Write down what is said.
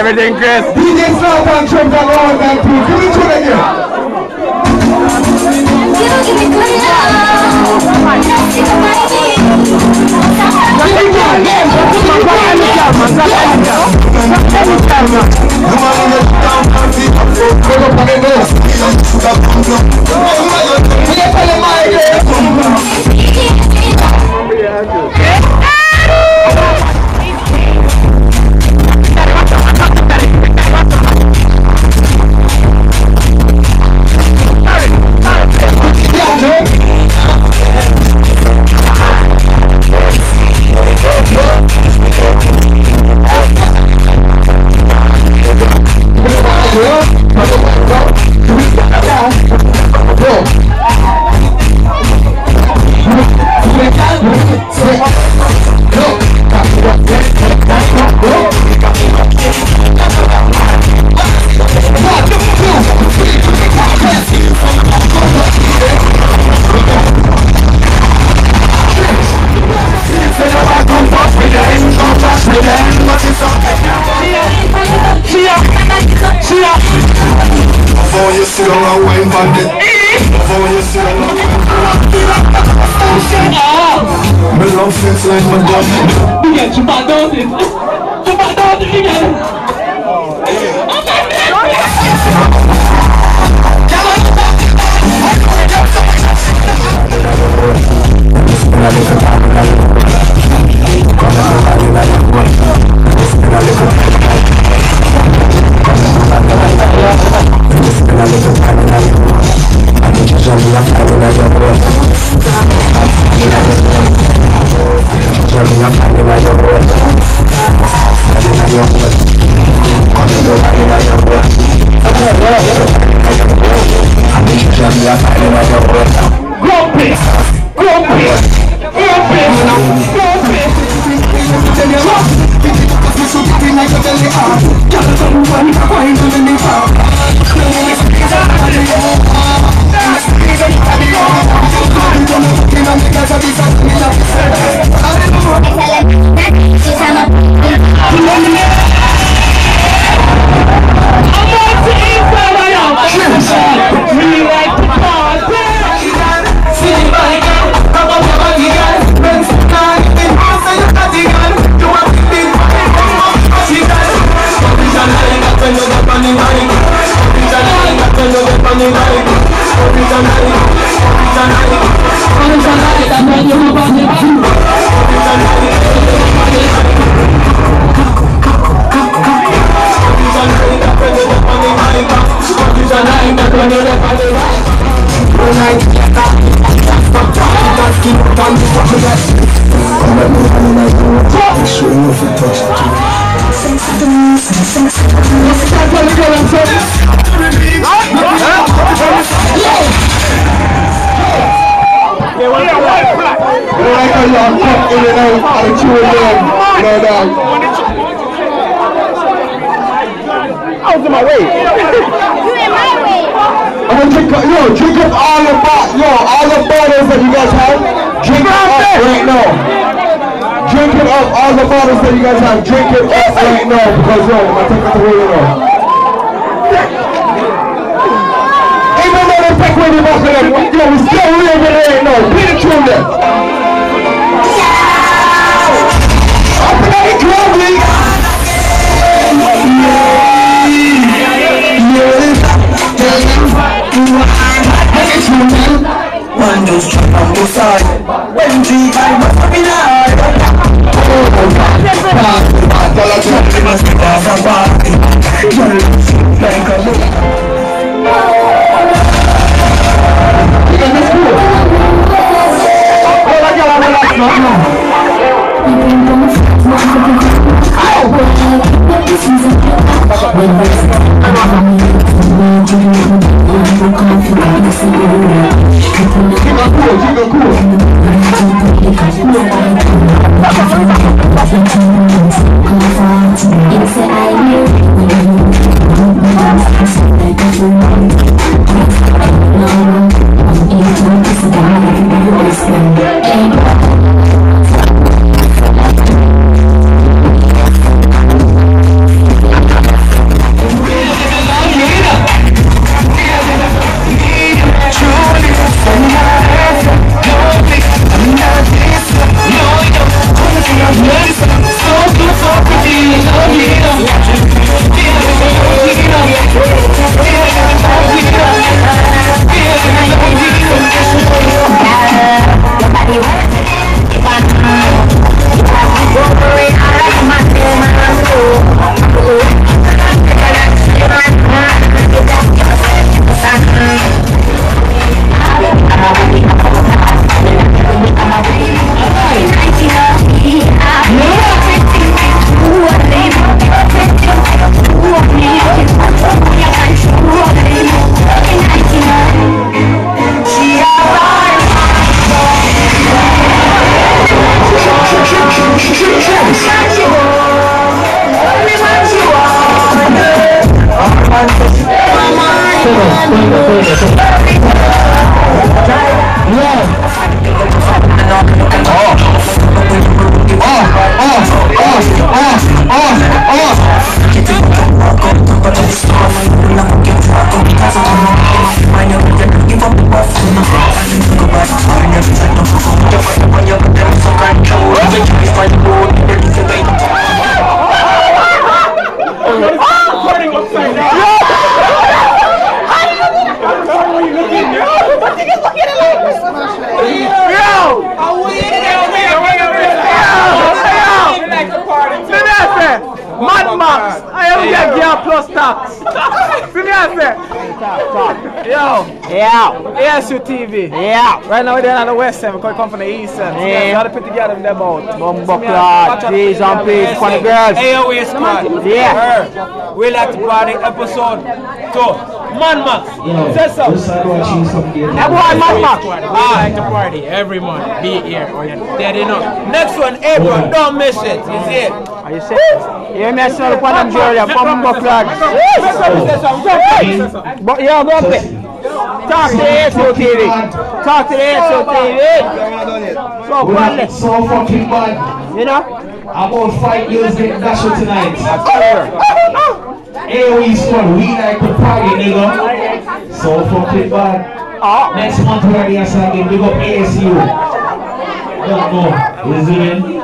Everything, Chris. DJ Slaughter and Trump and all that too. Give me two again. Give me good love. Drink up all the bottles that you guys have. Drink it up right now. Drink it up, all the bottles that you guys have. Drink it up right now because I'm gonna take it away now. Even though they take away the back of them, we still real with it right now. Be the tune there. Up in the club, one just jump on the side. When G I must have been hard. It must be off a party. Like a look. Ain't Max. See me I say. Yo. Yeah. ASU TV. Yeah. Right now we're down on the west end. We come from the east end. So yeah. You gotta put together in the boat. Bumbuckler, G's on page for the girls. AOA squad. Yeah. We like to party episode 2. Man Max. Say so. Everyone Man Max. We like to party every month. Be here or you're dead enough. Next one, April. Don't miss it. You see it? Are you see? You may smell upon them girls. Bumbuckler. But yo, go up there. Talk to the ASU TV. Talk to the ASU TV. So fucking bad. You know? About 5 years get dashed tonight. AOE squad, we like to party, nigga. So fucking bad. Next month we're here, so I can big up ASU. Don't know. You see me?